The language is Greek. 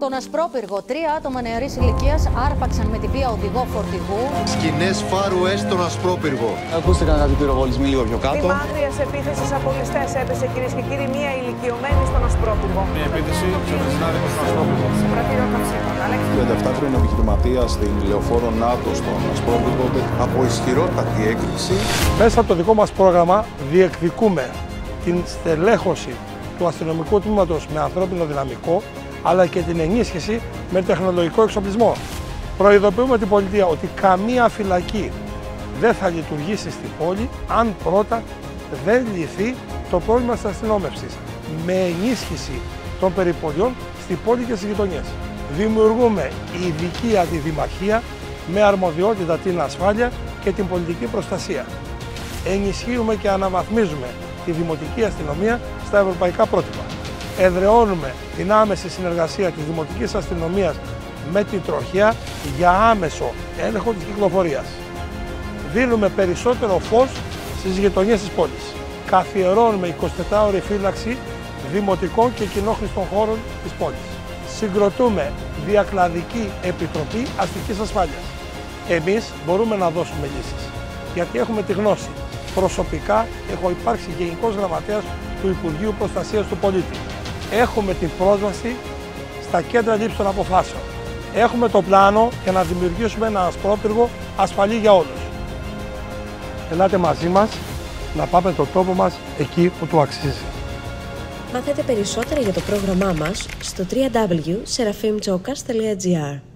Τον Ασπρόπυργο, 3 άτομα νεαρής ηλικίας άρπαξαν με τη βία οδηγό φορτηγού. Σκηνές Φάρου Ες στον Ασπρόπυργο. Ακούστηκαν κάτι πυροβολισμοί λίγο πιο κάτω. Θύμα άγριας επίθεσης από ληστές έπεσε, κυρίες και κύριοι, μία ηλικιωμένη στον Ασπρόπυργο. Μια επίθεση σε ένα συνάδελφο στον Ασπρόπυργο. Σε πρατήριο καυσίμων. 37χρονο επιχειρηματία στην λεωφόρο ΝΑΤΟ στον Ασπρόπυργο από ισχυρότατη έκρηξη. Μέσα από το δικό μας πρόγραμμα διεκδικούμε την στελέχωση του αστυνομικού τμήματος με ανθρώπινο δυναμικό, αλλά και την ενίσχυση με τεχνολογικό εξοπλισμό. Προειδοποιούμε την πολιτεία ότι καμία φυλακή δεν θα λειτουργήσει στην πόλη αν πρώτα δεν λυθεί το πρόβλημα της αστυνόμευσης με ενίσχυση των περιπολιών στην πόλη και στις γειτονιές. Δημιουργούμε ειδική αντιδημαρχία με αρμοδιότητα την ασφάλεια και την πολιτική προστασία. Ενισχύουμε και αναβαθμίζουμε τη δημοτική αστυνομία στα ευρωπαϊκά πρότυπα. Εδραιώνουμε την άμεση συνεργασία της δημοτικής αστυνομίας με την τροχιά για άμεσο έλεγχο της κυκλοφορίας. Δίνουμε περισσότερο φως στις γειτονιές της πόλης. Καθιερώνουμε 24ωρη φύλαξη δημοτικών και κοινόχρηστων χώρων της πόλης. Συγκροτούμε διακλαδική επιτροπή αστικής ασφάλειας. Εμείς μπορούμε να δώσουμε λύσεις, γιατί έχουμε τη γνώση. Προσωπικά έχω υπάρξει Γενικός Γραμματέας του Υπουργείου Προστασίας του Πολίτη. Έχουμε την πρόσβαση στα κέντρα λήψης των αποφάσεων. Έχουμε το πλάνο για να δημιουργήσουμε ένα Ασπρόπυργο ασφαλή για όλους. Ελάτε μαζί μας να πάμε το τόπο μας εκεί που του αξίζει. Μάθετε περισσότερα για το πρόγραμμά μας στο www.serafimchokas.gr.